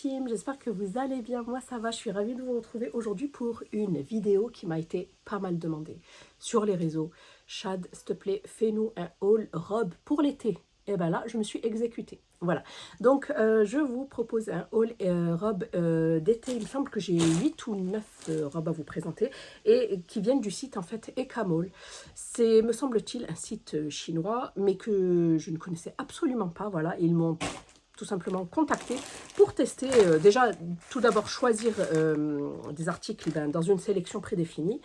team, j'espère que vous allez bien, moi ça va, je suis ravie de vous retrouver aujourd'hui pour une vidéo qui m'a été pas mal demandée sur les réseaux. Chad, s'il te plaît, fais-nous un haul robe pour l'été. Et ben là, je me suis exécutée. Voilà, donc je vous propose un haul robe d'été. Il me semble que j'ai 8 ou 9 robes à vous présenter et qui viennent du site en fait Ekamall. C'est, me semble-t-il, un site chinois, mais que je ne connaissais absolument pas. Voilà, ils m'ont tout simplement contacté pour tester, déjà tout d'abord choisir des articles dans une sélection prédéfinie.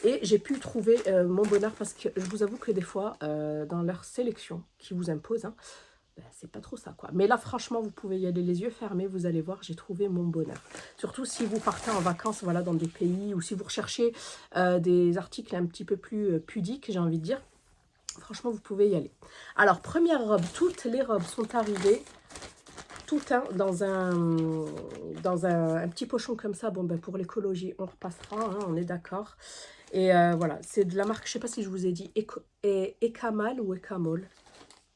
Et j'ai pu trouver mon bonheur parce que je vous avoue que des fois, dans leur sélection qui vous impose, hein, ben, c'est pas trop ça quoi. Mais là franchement vous pouvez y aller les yeux fermés, vous allez voir, j'ai trouvé mon bonheur. Surtout si vous partez en vacances, voilà, dans des pays ou si vous recherchez des articles un petit peu plus pudiques, j'ai envie de dire. Franchement vous pouvez y aller. Alors première robe, toutes les robes sont arrivées tout dans un petit pochon comme ça. Bon ben pour l'écologie on repassera, hein, on est d'accord. Et voilà, c'est de la marque, je sais pas si je vous ai dit, Ekamall ou Ekamall.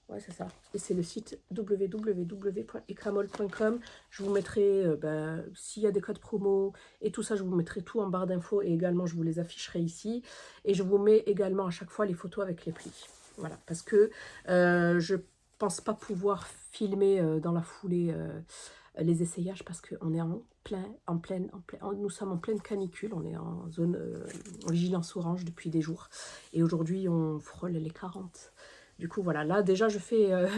Ouais, c'est ça. Et c'est le site www.ekamall.com. Je vous mettrai, s'il y a des codes promo et tout ça, je vous mettrai tout en barre d'infos. Et également, je vous les afficherai ici. Et je vous mets également à chaque fois les photos avec les prix. Voilà, parce que je pense pas pouvoir filmer dans la foulée les essayages parce qu'on est nous sommes en pleine canicule, on est en zone en vigilance orange depuis des jours. Et aujourd'hui, on frôle les 40. Du coup, voilà, là déjà, je fais un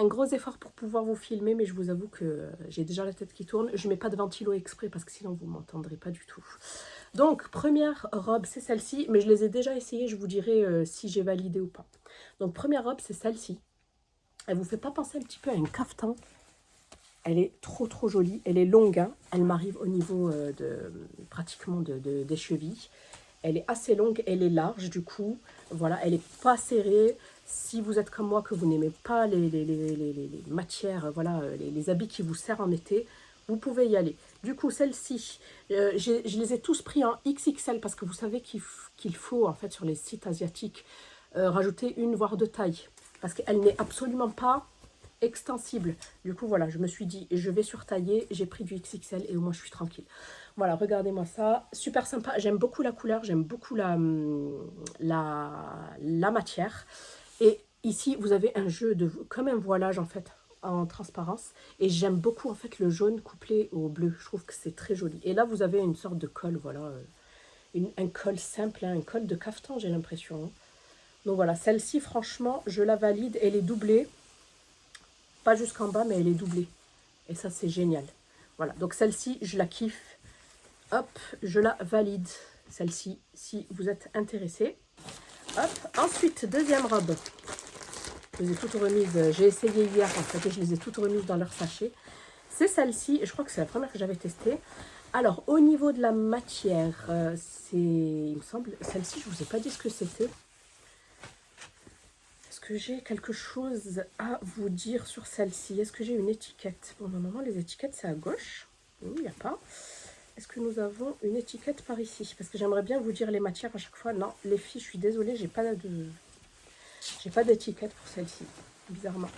gros effort pour pouvoir vous filmer, mais je vous avoue que j'ai déjà la tête qui tourne. Je ne mets pas de ventilo exprès parce que sinon, vous ne m'entendrez pas du tout. Donc, première robe, c'est celle-ci, mais je les ai déjà essayées, je vous dirai si j'ai validé ou pas. Donc, première robe, c'est celle-ci. Elle vous fait pas penser un petit peu à une caftan? Elle est trop jolie, elle est longue, hein. Elle m'arrive au niveau pratiquement des chevilles. Elle est assez longue, elle est large du coup, voilà, elle n'est pas serrée. Si vous êtes comme moi, que vous n'aimez pas les matières, voilà, les habits qui vous serrent en été, vous pouvez y aller. Du coup, celle-ci, je les ai tous pris en XXL parce que vous savez qu'il faut, en fait, sur les sites asiatiques, rajouter une voire deux tailles. Parce qu'elle n'est absolument pas extensible. Du coup, voilà, je me suis dit, je vais surtailler, j'ai pris du XXL et au moins je suis tranquille. Voilà, regardez-moi ça, super sympa. J'aime beaucoup la couleur, j'aime beaucoup la matière. Et ici, vous avez un jeu comme un voilage en fait, en transparence. Et j'aime beaucoup en fait le jaune couplé au bleu. Je trouve que c'est très joli. Et là, vous avez une sorte de col, voilà, un col simple, hein, un col de caftan, j'ai l'impression. Hein. Donc voilà, celle-ci, franchement, je la valide. Elle est doublée. Pas jusqu'en bas, mais elle est doublée. Et ça, c'est génial. Voilà, donc celle-ci, je la kiffe. Hop, je la valide. Celle-ci, si vous êtes intéressé. Hop, ensuite, deuxième robe. Je les ai toutes remises. J'ai essayé hier, en fait, et je les ai toutes remises dans leur sachet. C'est celle-ci, et je crois que c'est la première que j'avais testée. Alors, au niveau de la matière, c'est, il me semble, celle-ci, je ne vous ai pas dit ce que c'était. Est-ce que j'ai quelque chose à vous dire sur celle-ci? Est-ce que j'ai une étiquette? Pour le moment, les étiquettes, c'est à gauche. Oui, il n'y a pas. Est-ce que nous avons une étiquette par ici? Parce que j'aimerais bien vous dire les matières à chaque fois. Non, les filles, je suis désolée, j'ai pas d'étiquette pour celle-ci, bizarrement.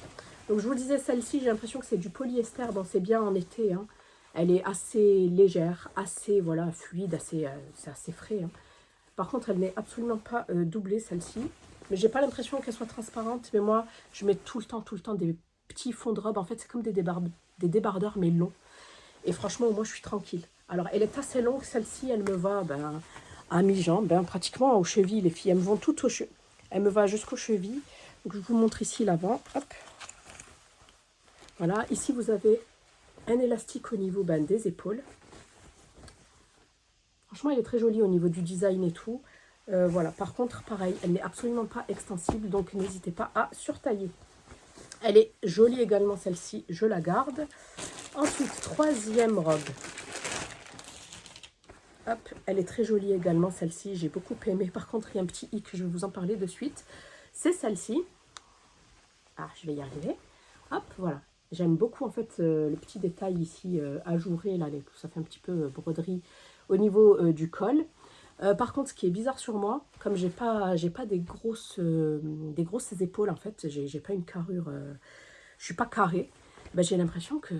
Donc, je vous disais, celle-ci, j'ai l'impression que c'est du polyester, donc c'est bien en été. Hein. Elle est assez légère, assez voilà, fluide, c'est assez frais. Hein. Par contre, elle n'est absolument pas doublée, celle-ci. Mais j'ai pas l'impression qu'elle soit transparente. Mais moi, je mets tout le temps des petits fonds de robe. En fait, c'est comme des débardeurs, mais longs. Et franchement, moi, je suis tranquille. Alors, elle est assez longue, celle-ci. Elle me va à mi-jambe, pratiquement aux chevilles, les filles. Elles me vont toutes aux chevilles. Elle me va jusqu'aux chevilles. Donc, je vous montre ici l'avant. Hop. Voilà. Ici, vous avez un élastique au niveau des épaules. Franchement, elle est très jolie au niveau du design et tout. Voilà, par contre, pareil, elle n'est absolument pas extensible, donc n'hésitez pas à surtailler. Elle est jolie également, celle-ci, je la garde. Ensuite, troisième robe. Hop, elle est très jolie également, celle-ci, j'ai beaucoup aimé. Par contre, il y a un petit hic, je vais vous en parler de suite. C'est celle-ci. Ah, je vais y arriver. Hop, voilà. J'aime beaucoup, en fait, le petit détail ici, ajouré, là, ça fait un petit peu broderie au niveau du col. Par contre, ce qui est bizarre sur moi, comme j'ai pas des grosses épaules en fait, j'ai pas une carrure, je suis pas carrée. ben, j'ai l'impression que,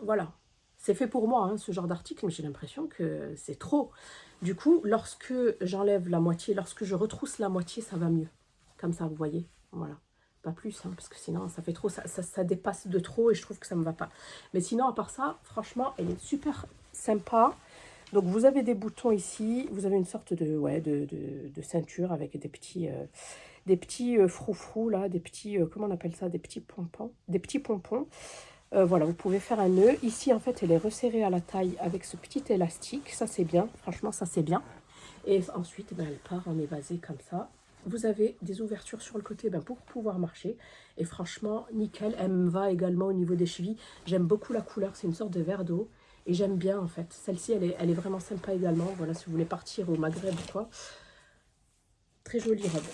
voilà, c'est fait pour moi, hein, ce genre d'article, mais j'ai l'impression que c'est trop. Du coup, lorsque j'enlève la moitié, lorsque je retrousse la moitié, ça va mieux. Comme ça, vous voyez, voilà. Pas plus, hein, parce que sinon, ça fait trop, ça dépasse de trop et je trouve que ça ne me va pas. Mais sinon, à part ça, franchement, elle est super sympa. Donc, vous avez des boutons ici, vous avez une sorte de, ouais, de ceinture avec des petits froufrous, là, des petits, comment on appelle ça, des petits pompons. Des petits pompons. Voilà, vous pouvez faire un nœud. Ici, en fait, elle est resserrée à la taille avec ce petit élastique. Ça, c'est bien. Franchement, ça, c'est bien. Et ensuite, ben, elle part en évasé comme ça. Vous avez des ouvertures sur le côté ben, pour pouvoir marcher. Et franchement, nickel. Elle me va également au niveau des chevilles. J'aime beaucoup la couleur. C'est une sorte de verre d'eau. Et j'aime bien, en fait. Celle-ci, elle est vraiment sympa également. Voilà, si vous voulez partir au Maghreb ou quoi. Très jolie robe.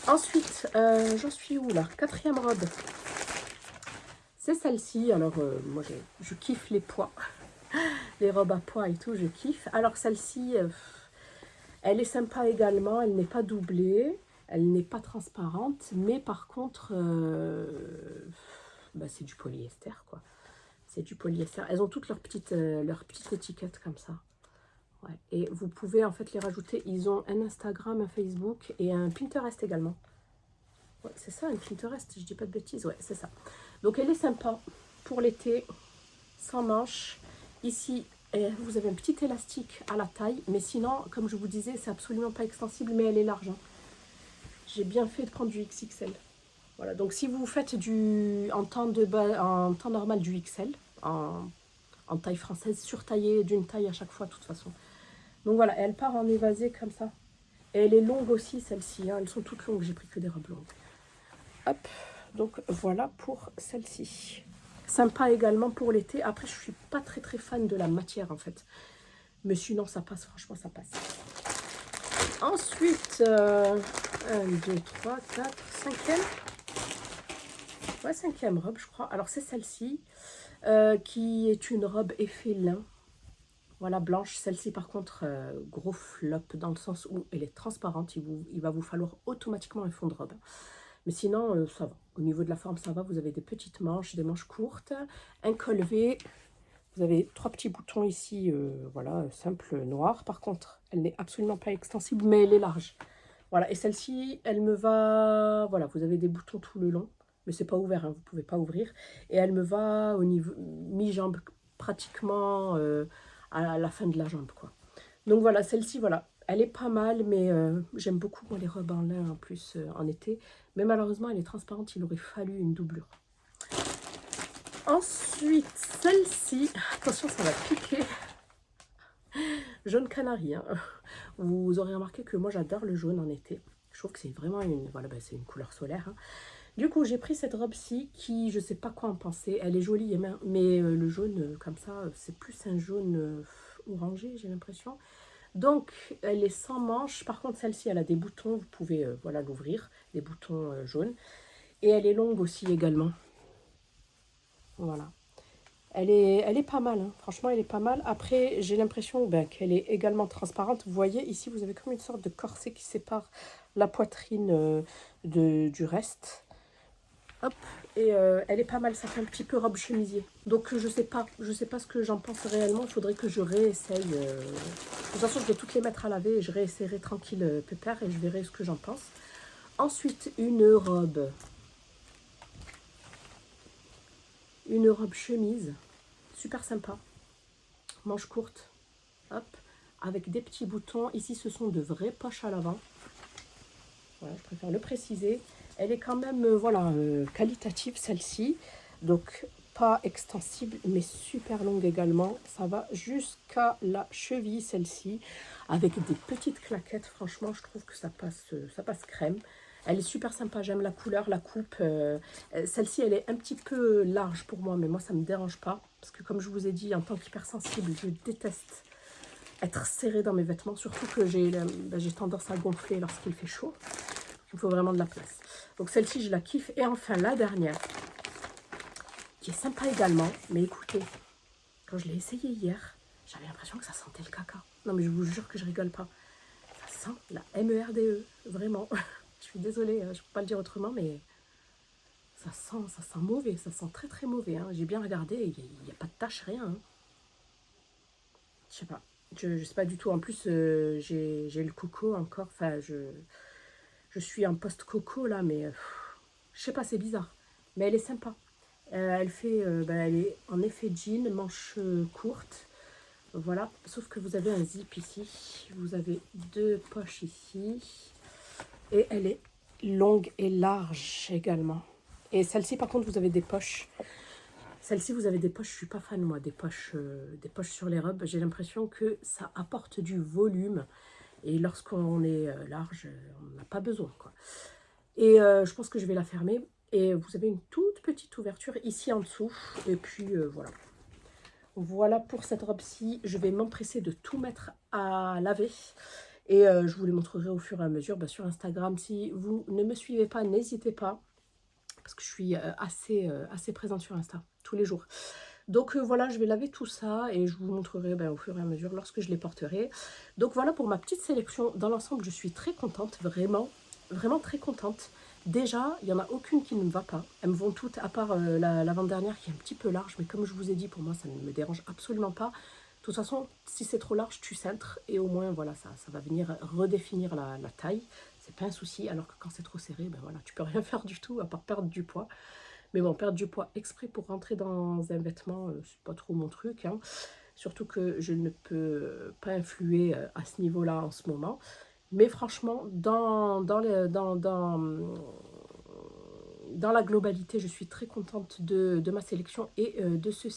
Ensuite, j'en suis où là? Quatrième robe. C'est celle-ci. Alors, moi, je kiffe les pois. Les robes à pois et tout, je kiffe. Alors, celle-ci, elle est sympa également. Elle n'est pas doublée. Elle n'est pas transparente. Mais par contre, bah, c'est du polyester, quoi. C'est du polyester. Elles ont toutes leurs petites étiquettes comme ça. Ouais. Et vous pouvez en fait les rajouter. Ils ont un Instagram, un Facebook et un Pinterest également. Ouais, c'est ça, un Pinterest, je dis pas de bêtises. Ouais, c'est ça. Donc elle est sympa pour l'été, sans manches. Ici, vous avez un petit élastique à la taille, mais sinon, comme je vous disais, c'est absolument pas extensible, mais elle est large. Hein. J'ai bien fait de prendre du XXL. Voilà, donc si vous faites en temps normal du XL, en taille française, surtaillée d'une taille à chaque fois, de toute façon. Donc voilà, elle part en évasé comme ça. Et elle est longue aussi, celle-ci. Hein. Elles sont toutes longues, j'ai pris que des robes longues. Hop, donc voilà pour celle-ci. Sympa également pour l'été. Après, je suis pas très fan de la matière en fait. Mais sinon, ça passe, franchement, ça passe. Ensuite, 1, 2, 3, 4, 5e. Ouais, 5e robe, je crois. Alors, c'est celle-ci, qui est une robe effet lin. Voilà, blanche. Celle-ci, par contre, gros flop, dans le sens où elle est transparente. Il va vous falloir automatiquement un fond de robe. Mais sinon, ça va. Au niveau de la forme, ça va. Vous avez des petites manches, des manches courtes, un col V. Vous avez 3 petits boutons ici, voilà, simple, noir. Par contre, elle n'est absolument pas extensible, mais elle est large. Voilà, et celle-ci, elle me va... Voilà, vous avez des boutons tout le long, mais c'est pas ouvert, hein, vous pouvez pas ouvrir. Et elle me va au niveau mi-jambe, pratiquement à la fin de la jambe, quoi. Donc voilà, celle-ci, voilà, elle est pas mal, mais j'aime beaucoup moi, les robes en lin en plus en été. Mais malheureusement, elle est transparente, il aurait fallu une doublure. Ensuite, celle-ci, attention, ça va piquer. Jaune canari. Hein. Vous aurez remarqué que moi, j'adore le jaune en été. Je trouve que c'est vraiment une, voilà, bah, c'est une couleur solaire. Hein. Du coup, j'ai pris cette robe-ci qui, je sais pas quoi en penser. Elle est jolie, mais le jaune, comme ça, c'est plus un jaune orangé, j'ai l'impression. Donc, elle est sans manches. Par contre, celle-ci, elle a des boutons. Vous pouvez voilà, l'ouvrir, des boutons jaunes. Et elle est longue aussi également. Voilà. Elle est pas mal, hein. Franchement, elle est pas mal. Après, j'ai l'impression ben, qu'elle est également transparente. Vous voyez, ici, vous avez comme une sorte de corset qui sépare la poitrine du reste. Hop, et elle est pas mal, ça fait un petit peu robe chemisier. Donc, je sais pas ce que j'en pense réellement. Il faudrait que je réessaye. De toute façon, je vais toutes les mettre à laver et je réessayerai tranquille pépère et je verrai ce que j'en pense. Ensuite, une robe chemise. Super sympa, manche courte, hop, avec des petits boutons. Ici, ce sont de vraies poches à l'avant. Voilà, je préfère le préciser. Elle est quand même, voilà, qualitative celle-ci. Donc, pas extensible, mais super longue également. Ça va jusqu'à la cheville, celle-ci, avec des petites claquettes. Franchement, je trouve que ça passe crème. Elle est super sympa, j'aime la couleur, la coupe. Celle-ci, elle est un petit peu large pour moi, mais moi, ça ne me dérange pas. Parce que comme je vous ai dit, en tant qu'hypersensible, je déteste être serrée dans mes vêtements. Surtout que j'ai tendance à gonfler lorsqu'il fait chaud. Il faut vraiment de la place. Donc celle-ci, je la kiffe. Et enfin, la dernière, qui est sympa également. Mais écoutez, quand je l'ai essayée hier, j'avais l'impression que ça sentait le caca. Non, mais je vous jure que je rigole pas. Ça sent la MERDE, vraiment. Je suis désolée, je ne peux pas le dire autrement, mais ça sent mauvais, ça sent très très mauvais. Hein. J'ai bien regardé, il n'y a pas de tache, rien. Hein. Je sais pas. Je sais pas du tout. En plus, j'ai le coco encore. Enfin, je suis en post-coco là, mais je sais pas, c'est bizarre. Mais elle est sympa. Elle fait, elle est en effet jean, manche courte. Voilà. Sauf que vous avez un zip ici. Vous avez deux poches ici. Et elle est longue et large également. Et celle-ci, par contre, vous avez des poches. Celle-ci, vous avez des poches, je suis pas fan, moi, des poches sur les robes. J'ai l'impression que ça apporte du volume. Et lorsqu'on est large, on n'a pas besoin, quoi. Et je pense que je vais la fermer. Et vous avez une toute petite ouverture ici en dessous. Et puis, voilà. Voilà pour cette robe-ci. Je vais m'empresser de tout mettre à laver. Et je vous les montrerai au fur et à mesure sur Instagram. Si vous ne me suivez pas, n'hésitez pas. Parce que je suis assez présente sur Insta, tous les jours. Donc voilà, je vais laver tout ça et je vous montrerai au fur et à mesure lorsque je les porterai. Donc voilà pour ma petite sélection. Dans l'ensemble, je suis très contente, vraiment, vraiment très contente. Déjà, il n'y en a aucune qui ne me va pas. Elles me vont toutes, à part l'avant-dernière qui est un petit peu large. Mais comme je vous ai dit, pour moi, ça ne me dérange absolument pas. De toute façon, si c'est trop large, tu cintres. Et au moins, voilà, ça va venir redéfinir la taille. C'est pas un souci. Alors que quand c'est trop serré, voilà, tu peux rien faire du tout, à part perdre du poids. Mais bon, perdre du poids exprès pour rentrer dans un vêtement, c'est pas trop mon truc. Hein. Surtout que je ne peux pas influer à ce niveau-là en ce moment. Mais franchement, dans la globalité, je suis très contente de ma sélection et de ce